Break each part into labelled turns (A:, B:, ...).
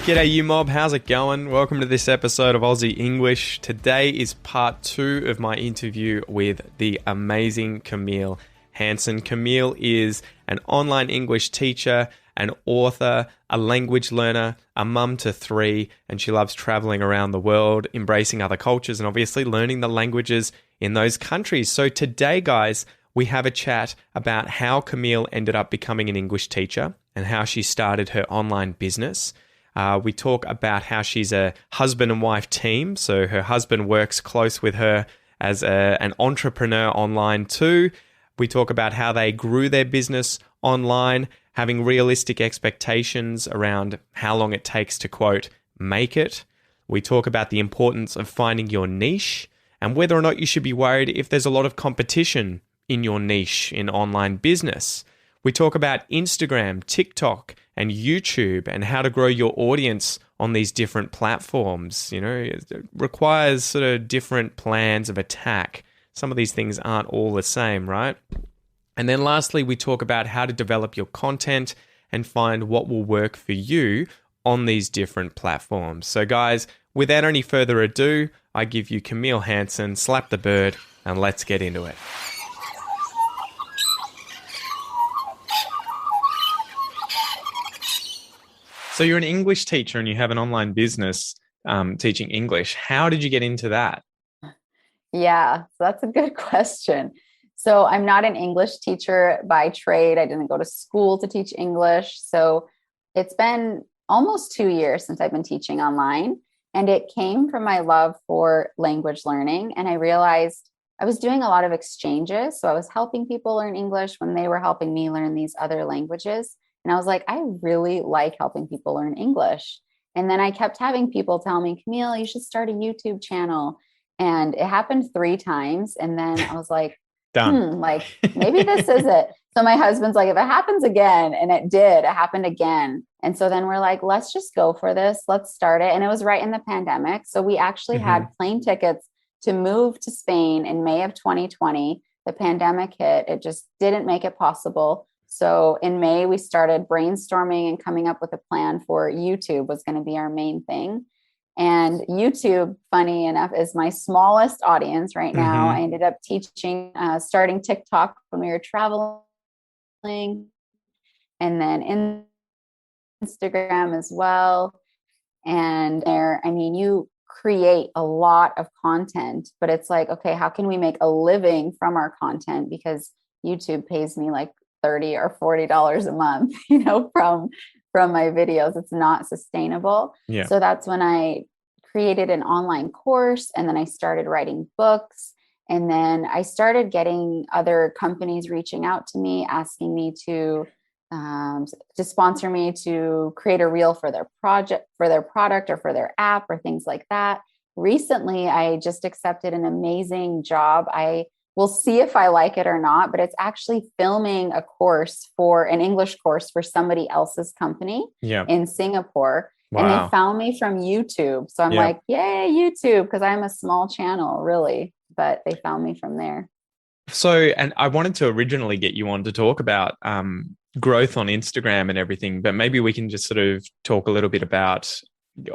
A: G'day you mob, how's it going? Welcome to this episode of Aussie English. Today is part 2 of my interview with the amazing Camille Hanson. Camille is an online English teacher, an author, a language learner, a mum to 3, and she loves traveling around the world, embracing other cultures, and obviously learning the languages in those countries. So today, guys, we have a chat about how Camille ended up becoming an English teacher and how she started her online business. We talk about how she's a husband and wife team. So her husband works close with her as an entrepreneur online too. We talk about how they grew their business online, having realistic expectations around how long it takes to, quote, make it. We talk about the importance of finding your niche and whether or not you should be worried if there's a lot of competition in your niche in online business. We talk about Instagram, TikTok, and YouTube and how to grow your audience on these different platforms. You know, it requires sort of different plans of attack. Some of these things aren't all the same, right? And then lastly, we talk about how to develop your content and find what will work for you on these different platforms. So guys, without any further ado, I give you Camille Hanson, slap the bird, and let's get into it. So you're an English teacher and you have an online business teaching English. How did you get into that?
B: Yeah, so that's a good question. So I'm not an English teacher by trade. I didn't go to school to teach English. So it's been almost 2 years since I've been teaching online. And it came from my love for language learning. And I realized I was doing a lot of exchanges. So I was helping people learn English when they were helping me learn these other languages. And I was like, I really like helping people learn English. And then I kept having people tell me, Camille, you should start a YouTube channel. And it happened 3 times. And then I was like,
A: Done.
B: like maybe this is it. So my husband's like, if it happens again, and it did, it happened again. And so then we're like, let's just go for this. Let's start it. And it was right in the pandemic. So we actually had plane tickets to move to Spain in May of 2020. The pandemic hit. It just didn't make it possible. So in May, we started brainstorming and coming up with a plan for YouTube was going to be our main thing. And YouTube, funny enough, is my smallest audience right now. I ended up teaching, starting TikTok when we were traveling, and then Instagram as well. And there, I mean, you create a lot of content, but it's like, okay, how can we make a living from our content? Because YouTube pays me like $30 or $40 a month, you know, from my videos. It's not sustainable.
A: Yeah.
B: So that's when I created an online course, and then I started writing books. And then I started getting other companies reaching out to me, asking me to sponsor me to create a reel for their project, for their product, or for their app, or things like that. Recently, I just accepted an amazing job. We'll see if I like it or not, but it's actually filming a course for an English course for somebody else's company in Singapore.
A: Wow.
B: And they found me from YouTube. So I'm like, yay, YouTube, because I'm a small channel, really. But they found me from there.
A: So, and I wanted to originally get you on to talk about growth on Instagram and everything, but maybe we can just sort of talk a little bit about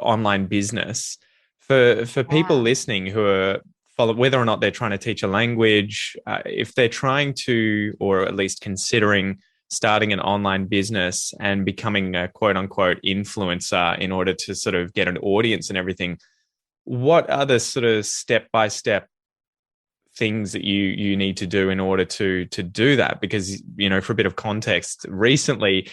A: online business. For people listening who are whether or not they're trying to teach a language, if they're trying to, or at least considering starting an online business and becoming a quote unquote influencer in order to sort of get an audience and everything, what are the sort of step-by-step things that you need to do in order to do that? Because, you know, for a bit of context, recently,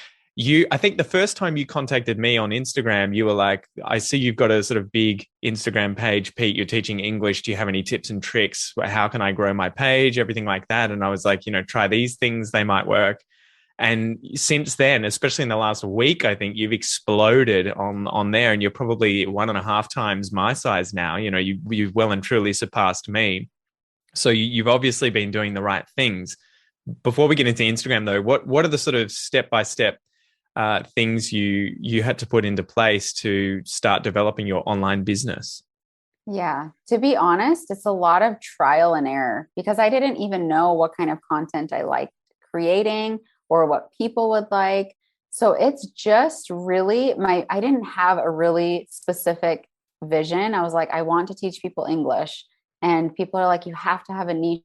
A: I think the first time you contacted me on Instagram, you were like, I see you've got a sort of big Instagram page, Pete, you're teaching English. Do you have any tips and tricks? How can I grow my page? Everything like that. And I was like, you know, try these things, they might work. And since then, especially in the last week, I think you've exploded on there, and you're probably 1.5 times my size now. You know, you've well and truly surpassed me. So you've obviously been doing the right things. Before we get into Instagram though, what are the sort of step-by-step things you had to put into place to start developing your online business?
B: Yeah, to be honest, it's a lot of trial and error, because I didn't even know what kind of content I liked creating or what people would like. So it's just really I didn't have a really specific vision. I was like, I want to teach people English. And people are like, you have to have a niche,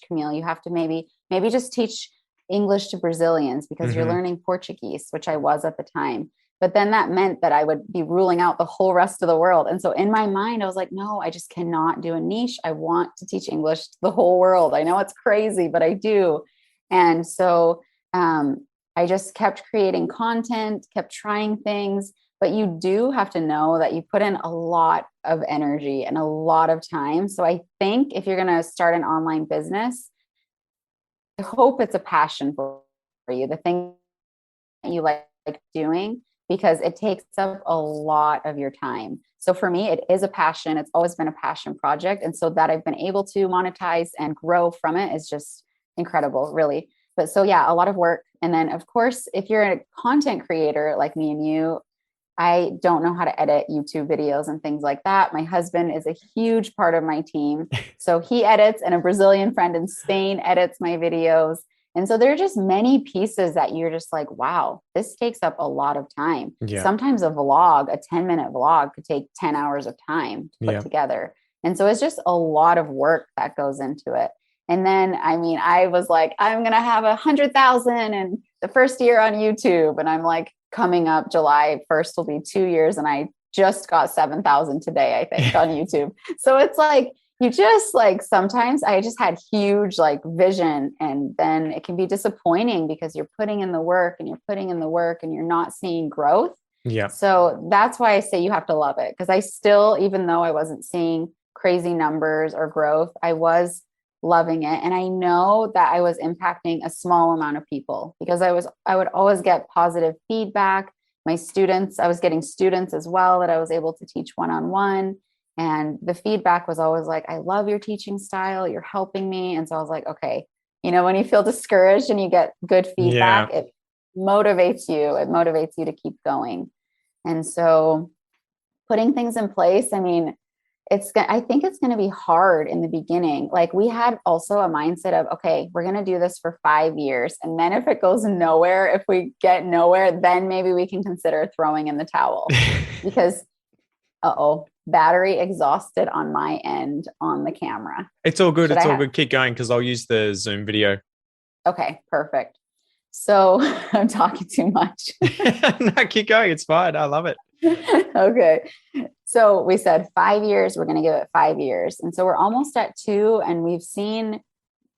B: Camille. You have to maybe just teach English to Brazilians because you're
A: Mm-hmm.
B: learning Portuguese, which I was at the time. But then that meant that I would be ruling out the whole rest of the world. And so in my mind, I was like, no, I just cannot do a niche. I want to teach English to the whole world. I know it's crazy, but I do. And so I just kept creating content, kept trying things. But you do have to know that you put in a lot of energy and a lot of time. So I think if you're going to start an online business, I hope it's a passion for you, the thing that you like doing, because it takes up a lot of your time. So for me, it is a passion. It's always been a passion project. And so that I've been able to monetize and grow from it is just incredible, really. But so, yeah, a lot of work. And then, of course, if you're a content creator like me and you, I don't know how to edit YouTube videos and things like that. My husband is a huge part of my team. So he edits, and a Brazilian friend in Spain edits my videos. And so there are just many pieces that you're just like, wow, this takes up a lot of time.
A: Yeah.
B: Sometimes a 10-minute vlog could take 10 hours of time to put together. And so it's just a lot of work that goes into it. And then, I mean, I was like, I'm going to have 100,000 in the first year on YouTube. And I'm like, coming up July 1st will be 2 years. And I just got 7,000 today, I think, on YouTube. So it's like, you just like, sometimes I just had huge like vision, and then it can be disappointing because you're putting in the work and you're putting in the work and you're not seeing growth.
A: Yeah.
B: So that's why I say you have to love it. Because I still, even though I wasn't seeing crazy numbers or growth, I was loving it. And I know that I was impacting a small amount of people because I would always get positive feedback. My students, I was getting students as well that I was able to teach one-on-one. And the feedback was always like, I love your teaching style. You're helping me. And so I was like, okay, when you feel discouraged and you get good feedback, it motivates you. It motivates you to keep going. And so putting things in place, I mean, I think it's going to be hard in the beginning. Like we had also a mindset of, okay, we're going to do this for 5 years. And then if it goes nowhere, if we get nowhere, then maybe we can consider throwing in the towel because, battery exhausted on my end on the camera.
A: It's all good. It's all good. Keep going because I'll use the Zoom video.
B: Okay, perfect. So I'm talking too much.
A: No, keep going. It's fine. I love it.
B: Okay. So we said 5 years, we're going to give it 5 years. And so we're almost at 2, and we've seen,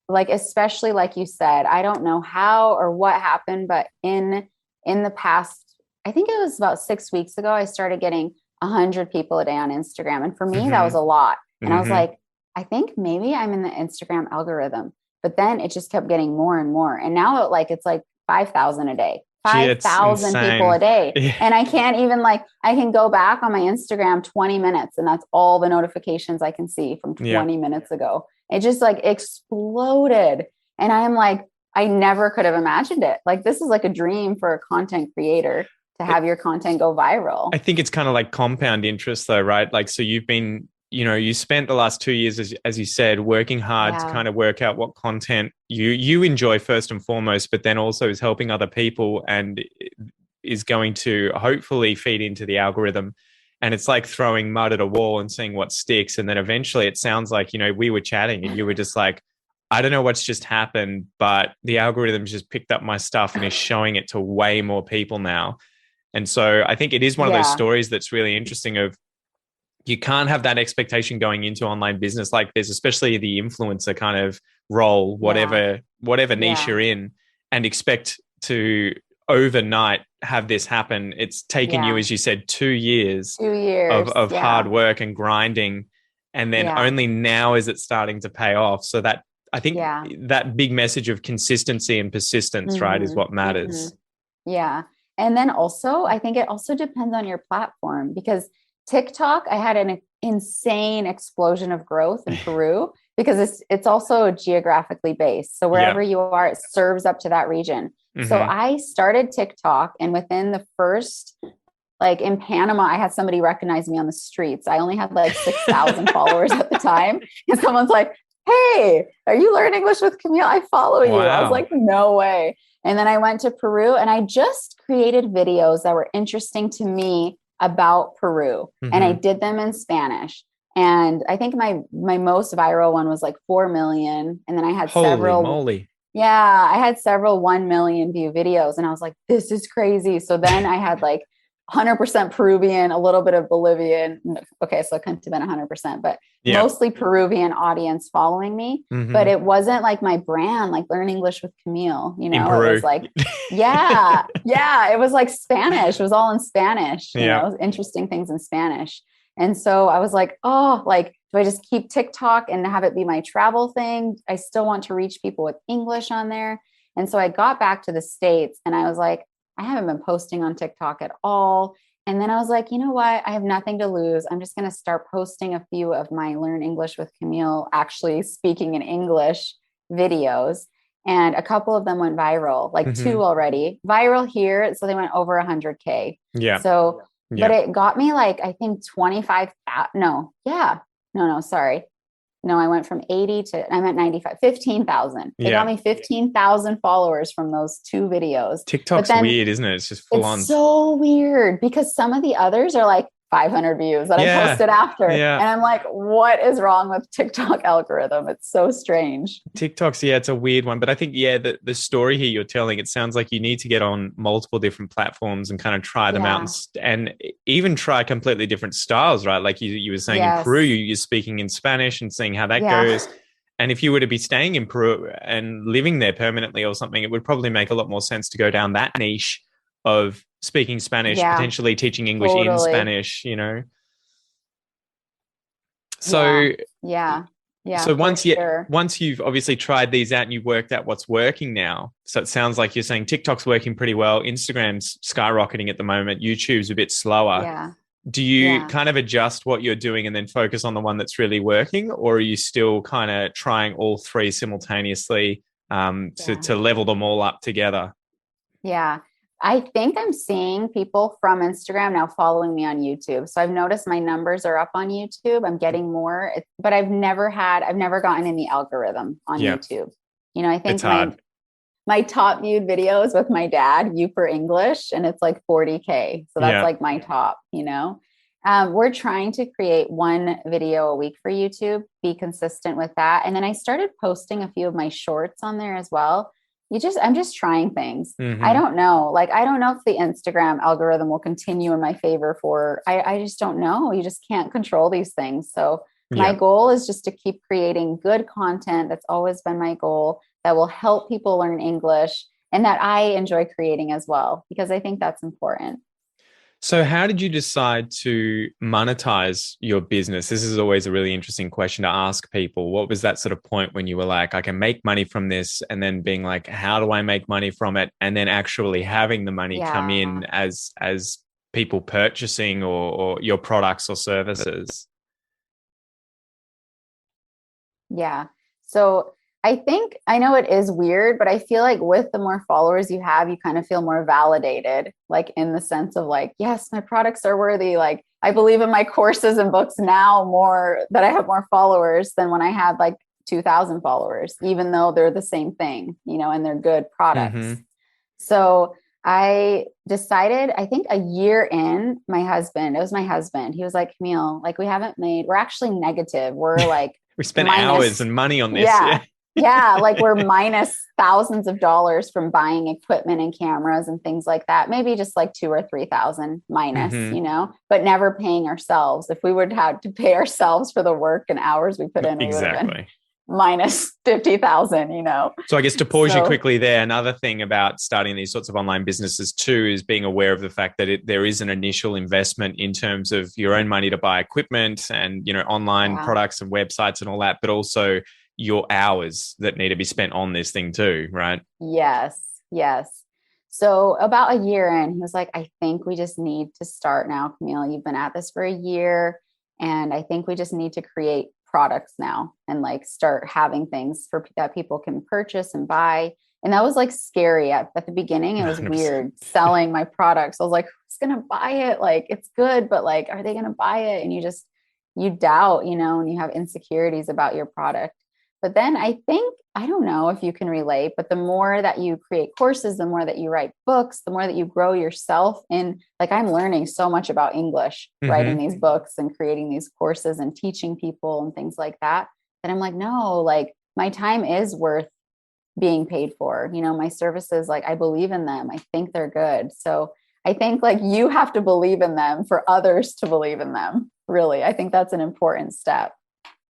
B: like, especially like you said, I don't know how or what happened, but in the past, I think it was about 6 weeks ago, I started getting 100 people a day on Instagram. And for me, that was a lot. And I was like, I think maybe I'm in the Instagram algorithm, but then it just kept getting more and more. And now it's like 5,000 a day. 5,000 people a day. Yeah. And I can't even I can go back on my Instagram 20 minutes and that's all the notifications I can see from 20 minutes ago. It just exploded. And I am like, I never could have imagined it. Like, this is like a dream for a content creator to have your content go viral.
A: I think it's kind of like compound interest though, right? Like, so you've been, you spent the last 2 years, as you said, working hard to kind of work out what content you enjoy first and foremost, but then also is helping other people and is going to hopefully feed into the algorithm. And it's like throwing mud at a wall and seeing what sticks. And then eventually it sounds like, we were chatting and you were just like, I don't know what's just happened, but the algorithm just picked up my stuff and is showing it to way more people now. And so I think it is one of those stories that's really interesting of, you can't have that expectation going into online business. Like, there's especially the influencer kind of role, whatever niche you're in, and expect to overnight have this happen. It's taken you, as you said, 2 years, of hard work and grinding. And then only now is it starting to pay off. So that, I think that big message of consistency and persistence, right, is what matters.
B: Yeah. And then also, I think it also depends on your platform, because TikTok, I had an insane explosion of growth in Peru because it's also geographically based. So wherever you are, it serves up to that region. Mm-hmm. So I started TikTok, and within the first, in Panama, I had somebody recognize me on the streets. I only had 6,000 followers at the time. And someone's like, hey, are you learning English with Camille? I follow you. Wow. I was like, no way. And then I went to Peru, and I just created videos that were interesting to me about Peru. And I did them in Spanish. And I think my most viral one was like 4 million. And then I had
A: Holy moly.
B: Yeah, I had several 1 million view videos, and I was like, this is crazy. So then I had like 100% Peruvian, a little bit of Bolivian. Okay, so it couldn't have been 100%, but mostly Peruvian audience following me. But it wasn't like my brand, like Learn English with Camille, you know, it was like, it was like Spanish. It was all in Spanish, you know, interesting things in Spanish. And so I was like, oh, like, do I just keep TikTok and have it be my travel thing? I still want to reach people with English on there. And so I got back to the States and I was like, I haven't been posting on TikTok at all. And then I was like, you know what? I have nothing to lose. I'm just going to start posting a few of my Learn English with Camille, actually speaking in English videos. And a couple of them went viral, like 2 already viral here. So they went over 100K.
A: Yeah.
B: So, but it got me like, I think 25,000. Sorry. No, I went from 80 to, I meant 95, 15,000. It got me 15,000 followers from those 2 videos.
A: TikTok's weird, isn't it? It's just full on.
B: It's so weird because some of the others are like 500 views that I posted after. And I'm like, what is wrong with TikTok algorithm? It's so strange.
A: TikTok's, it's a weird one. But I think, the story here you're telling, it sounds like you need to get on multiple different platforms and kind of try them out and even try completely different styles, right? Like you were saying in Peru, you're speaking in Spanish and seeing how that goes. And if you were to be staying in Peru and living there permanently or something, it would probably make a lot more sense to go down that niche of speaking Spanish, potentially teaching English in Spanish, you know? So, so once you've obviously tried these out and you've worked out what's working now, so it sounds like you're saying TikTok's working pretty well. Instagram's skyrocketing at the moment. YouTube's a bit slower.
B: Yeah.
A: Do you kind of adjust what you're doing and then focus on the one that's really working? Or are you still kind of trying all 3 simultaneously to level them all up together?
B: Yeah. I think I'm seeing people from Instagram now following me on YouTube. So I've noticed my numbers are up on YouTube. I'm getting more, but I've never gotten in the algorithm on YouTube. You know, I think my top viewed videos with my dad, You for English, and it's like 40K. So that's like my top, you know. We're trying to create 1 video a week for YouTube, be consistent with that. And then I started posting a few of my shorts on there as well. I'm just trying things. I don't know. Like, I don't know if the Instagram algorithm will continue in my favor I just don't know. You just can't control these things. So my goal is just to keep creating good content. That's always been my goal, that will help people learn English and that I enjoy creating as well, because I think that's important.
A: So how did you decide to monetize your business? This is always a really interesting question to ask people. What was that sort of point when you were like, I can make money from this, and then being like, how do I make money from it? And then actually having the money come in as people purchasing or your products or services?
B: Yeah. So I know it is weird, but I feel like with the more followers you have, you kind of feel more validated, like in the sense of like, yes, my products are worthy. Like, I believe in my courses and books now more, that I have more followers than when I had like 2,000 followers, even though they're the same thing, you know, and they're good products. So I decided, I think a year in, it was my husband. He was like, Camille, like, we're actually negative. We're like,
A: we spent hours and money on this.
B: Like we're minus thousands of dollars from buying equipment and cameras and things like that. Maybe just like 2,000 or 3,000 minus, you know, but never paying ourselves. If we would have to pay ourselves for the work and hours we put in, we would have been minus 50,000, you know.
A: So I guess to pause you quickly there, another thing about starting these sorts of online businesses too is being aware of the fact that there is an initial investment in terms of your own money to buy equipment and, you know, online products and websites and all that, but also your hours that need to be spent on this thing too, right?
B: Yes. So about a year in, he was like, I think we just need to start now, Camille. You've been at this for a year, and I think we just need to create products now and like start having things that people can purchase and buy. And that was like scary at the beginning. It was 100%. Weird selling my products. I was like, who's going to buy it? Like, it's good, but like, are they going to buy it? And you doubt, you know, and you have insecurities about your product. But then I think, I don't know if you can relate, but the more that you create courses, the more that you write books, the more that you grow yourself in, like, I'm learning so much about English, writing these books and creating these courses and teaching people and things like that. That I'm like, no, like my time is worth being paid for. My services, like I believe in them. I think they're good. So I think like you have to believe in them for others to believe in them. Really. I think that's an important step.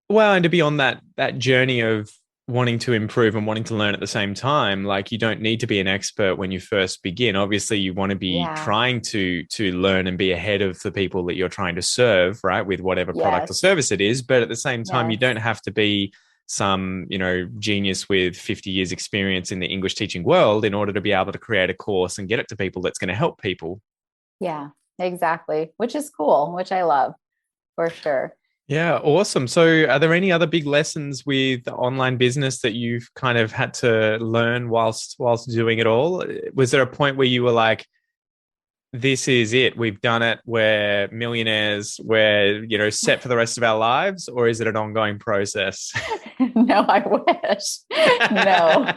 A: Well, and to be on that journey of wanting to improve and wanting to learn at the same time, like you don't need to be an expert when you first begin. Obviously, you want to be trying to learn and be ahead of the people that you're trying to serve, right? With whatever product or service it is. But at the same time, you don't have to be some, genius with 50 years experience in the English teaching world in order to be able to create a course and get it to people that's going to help people.
B: Yeah, exactly. Which is cool, which I love for sure.
A: Yeah, awesome. So are there any other big lessons with online business that you've kind of had to learn whilst doing it all? Was there a point where you were like, this is it, we've done it, we're millionaires, we're, set for the rest of our lives? Or is it an ongoing process?
B: No, I wish. No.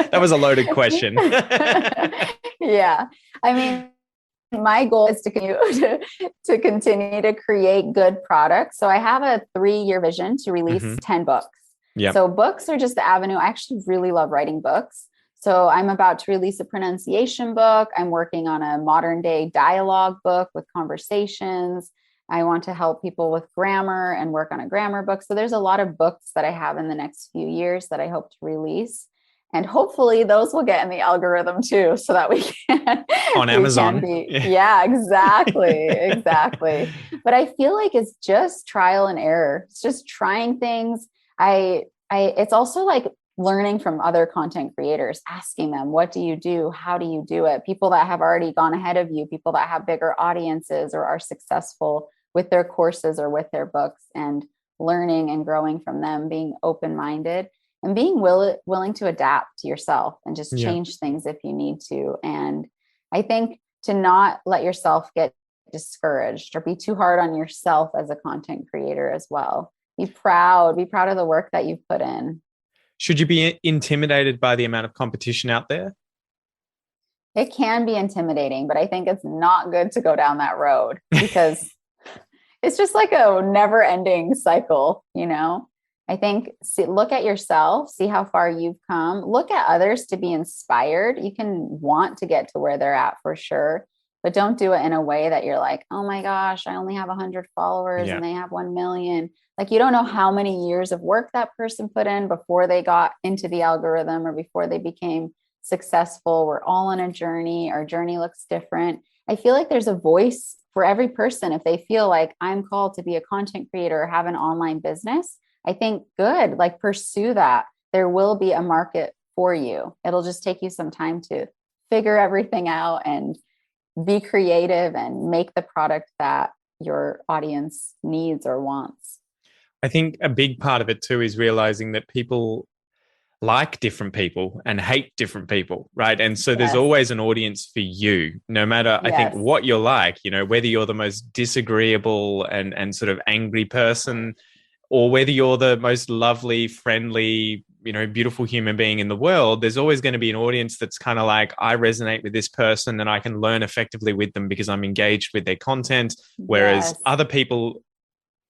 A: That was a loaded question.
B: Yeah. I mean, my goal is to continue to create good products. So I have a 3-year vision to release 10 books.
A: Yeah.
B: So books are just the avenue. I actually really love writing books. So I'm about to release a pronunciation book. I'm working on a modern day dialogue book with conversations. I want to help people with grammar and work on a grammar book. So there's a lot of books that I have in the next few years that I hope to release. And hopefully those will get in the algorithm too, so that we can
A: on Amazon.
B: Yeah, exactly. Exactly. But I feel like it's just trial and error. It's just trying things. It's also like learning from other content creators, asking them, what do you do? How do you do it? People that have already gone ahead of you, people that have bigger audiences or are successful with their courses or with their books, and learning and growing from them, being open-minded. And being willing to adapt to yourself and just change things if you need to. And I think to not let yourself get discouraged or be too hard on yourself as a content creator as well. Be proud of the work that you've put in.
A: Should you be intimidated by the amount of competition out there?
B: It can be intimidating, but I think it's not good to go down that road because it's just like a never ending cycle, I think look at yourself, see how far you've come, look at others to be inspired. You can want to get to where they're at for sure, but don't do it in a way that you're like, oh my gosh, I only have 100 followers and they have 1 million. Like, you don't know how many years of work that person put in before they got into the algorithm or before they became successful. We're all on a journey. Our journey looks different. I feel like there's a voice for every person. If they feel like I'm called to be a content creator or have an online business, I think good, like pursue that. There will be a market for you. It'll just take you some time to figure everything out and be creative and make the product that your audience needs or wants.
A: I think a big part of it too is realizing that people like different people and hate different people, right? And so there's always an audience for you, no matter, I think, what you're like, whether you're the most disagreeable and sort of angry person, or whether you're the most lovely, friendly, beautiful human being in the world, there's always going to be an audience that's kind of like, I resonate with this person and I can learn effectively with them because I'm engaged with their content. Whereas other people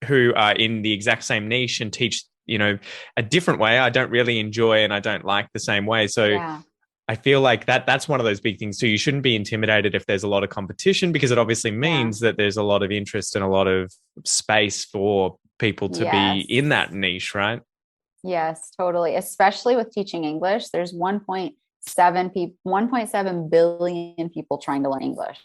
A: who are in the exact same niche and teach, a different way, I don't really enjoy and I don't like the same way. So I feel like that's one of those big things too. You shouldn't be intimidated if there's a lot of competition, because it obviously means that there's a lot of interest and a lot of space for people to be in that niche, right?
B: Yes, totally. Especially with teaching English, there's 1.7 billion people trying to learn English.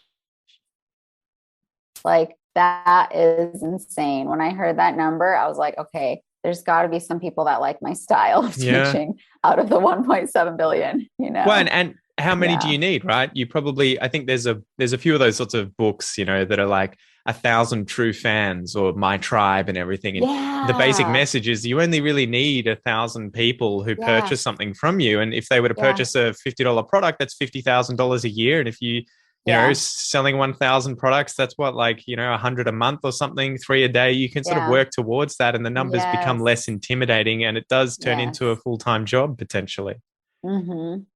B: Like, that is insane. When I heard that number, I was like, okay, there's got to be some people that like my style of teaching out of the 1.7 billion,
A: Well, and how many do you need, right? You probably, I think there's a few of those sorts of books, that are like 1,000 True Fans or My Tribe and everything. And the basic message is you only really need 1,000 people who purchase something from you. And if they were to purchase a $50 product, that's $50,000 a year. And if you
B: Yeah.
A: selling 1,000 products, that's what, like, 100 a month or something, 3 a day. You can sort of
B: Yeah.
A: work towards that and the numbers become less
B: Yes.
A: intimidating and it does turn into a
B: Yes.
A: full-time job potentially.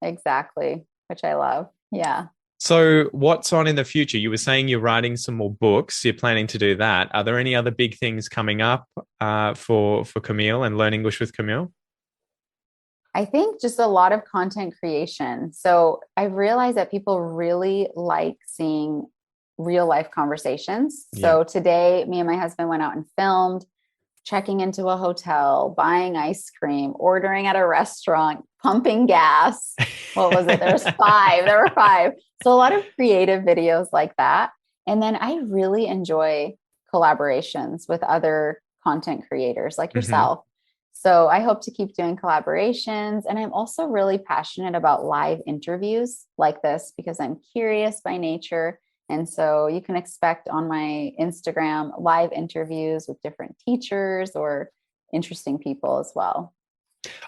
B: Exactly. Which I love. Yeah.
A: So what's on in the future? You were saying you're writing some more books. You're planning to do that. Are there any other big things coming up for Camille and Learn English with Camille?
B: I think just a lot of content creation. So I realized that people really like seeing real life conversations.
A: Yeah.
B: So today, me and my husband went out and filmed, checking into a hotel, buying ice cream, ordering at a restaurant, pumping gas. What was it? There was five. There were five. So a lot of creative videos like that. And then I really enjoy collaborations with other content creators like yourself. So I hope to keep doing collaborations. And I'm also really passionate about live interviews like this because I'm curious by nature. And so you can expect on my Instagram live interviews with different teachers or interesting people as well.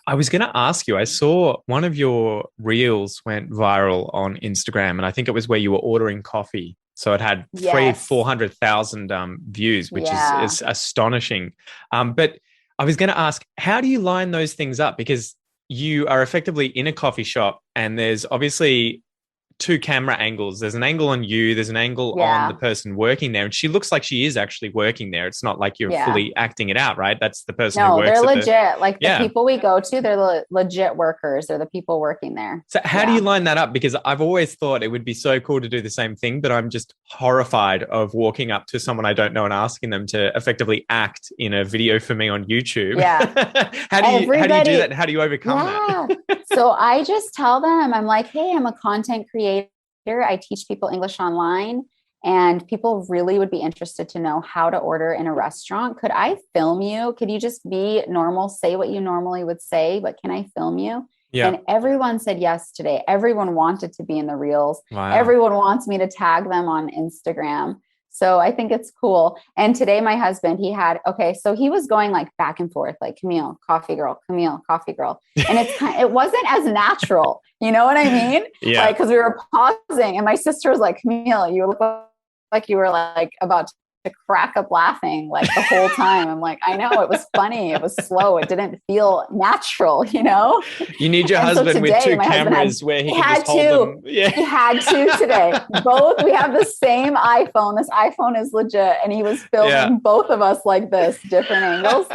A: I was going to ask you, I saw one of your reels went viral on Instagram, and I think it was where you were ordering coffee. So it had
B: Yes.
A: 400,000 views, which
B: Yeah.
A: is astonishing. But I was going to ask, how do you line those things up? Because you are effectively in a coffee shop and there's obviously two camera angles. There's an angle on you, there's an angle on the
B: Yeah.
A: person working there. And she looks like she is actually working there. It's not like you're
B: Yeah.
A: fully acting it out, right? That's the person who
B: No,
A: works
B: they're
A: at
B: legit. Like the
A: Yeah.
B: people we go to, they're legit workers. They're the people working there.
A: So how do you line that up? Because I've always thought it would be so cool to do the same thing, but I'm just horrified of walking up to someone I don't know and asking them to effectively act in a video for me on YouTube.
B: Yeah.
A: How do you do that? How do you overcome that?
B: So I just tell them, I'm like, hey, I'm a content creator. I teach people English online, and people really would be interested to know how to order in a restaurant. Could I film you? Could you just be normal, say what you normally would say, but can I film you?
A: Yeah.
B: And everyone said yes today. Everyone wanted to be in the reels.
A: Wow.
B: Everyone wants me to tag them on Instagram. So I think it's cool. And today my husband, so he was going like back and forth, like Camille, coffee girl, Camille, coffee girl. And it wasn't as natural. You know what I mean?
A: Yeah.
B: Like, cause we were pausing and my sister was like, Camille, you look like you were like about to crack up laughing like the whole time. I'm like, I know, it was funny. It was slow. It didn't feel natural, you know?
A: You need your husband with two cameras where he can just hold them. Yeah.
B: He had to today. We have the same iPhone. This iPhone is legit. And he was filming both of us like this, different angles.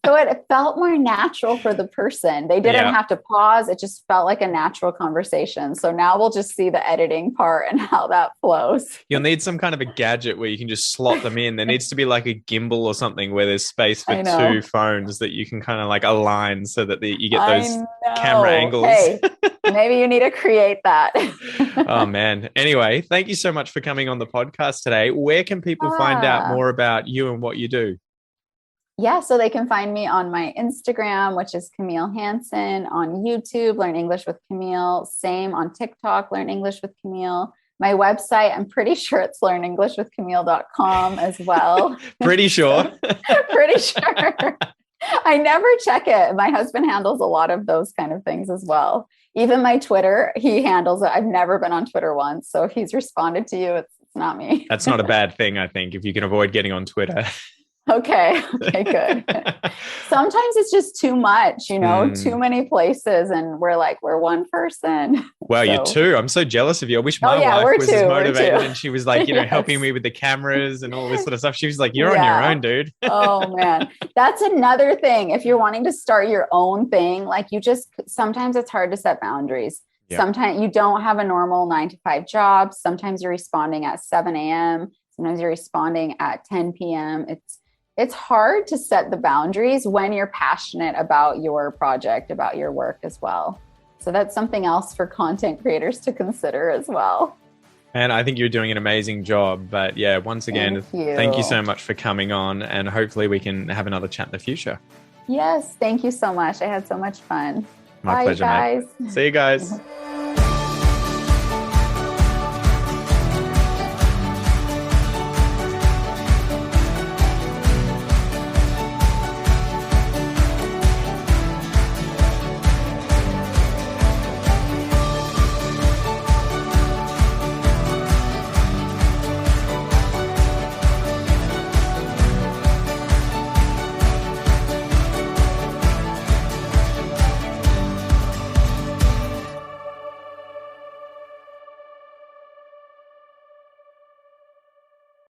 B: So it felt more natural for the person. They didn't have to pause. It just felt like a natural conversation. So now we'll just see the editing part and how that flows.
A: You'll need some kind of a gadget where you can just slot them in. There needs to be like a gimbal or something where there's space for two phones that you can kind of like align so that you get those camera angles.
B: Hey, maybe you need to create that.
A: Oh, man. Anyway, thank you so much for coming on the podcast today. Where can people find out more about you and what you do?
B: Yeah, so they can find me on my Instagram, which is Camille Hanson, on YouTube, Learn English with Camille, same on TikTok, Learn English with Camille. My website, I'm pretty sure it's learnenglishwithcamille.com as well.
A: Pretty sure.
B: Pretty sure. I never check it. My husband handles a lot of those kind of things as well. Even my Twitter, he handles it. I've never been on Twitter once. So if he's responded to you, it's not me.
A: That's not a bad thing, I think, if you can avoid getting on Twitter.
B: Okay, good. Sometimes it's just too much, too many places. And we're one person.
A: Well, you're two. I'm so jealous of you. I wish my wife was as motivated and she was like, helping me with the cameras and all this sort of stuff. She was like, you're on your own, dude.
B: Oh, man. That's another thing. If you're wanting to start your own thing, sometimes it's hard to set boundaries. Yeah. Sometimes you don't have a normal 9-to-5 job. Sometimes you're responding at 7 a.m. Sometimes you're responding at 10 p.m. It's hard to set the boundaries when you're passionate about your project, about your work as well. So that's something else for content creators to consider as well.
A: And I think you're doing an amazing job. But yeah, once again, thank you so much for coming on, and hopefully we can have another chat in the future.
B: Yes, thank you so much. I had so much fun.
A: My pleasure,
B: guys.
A: Mate. See you guys.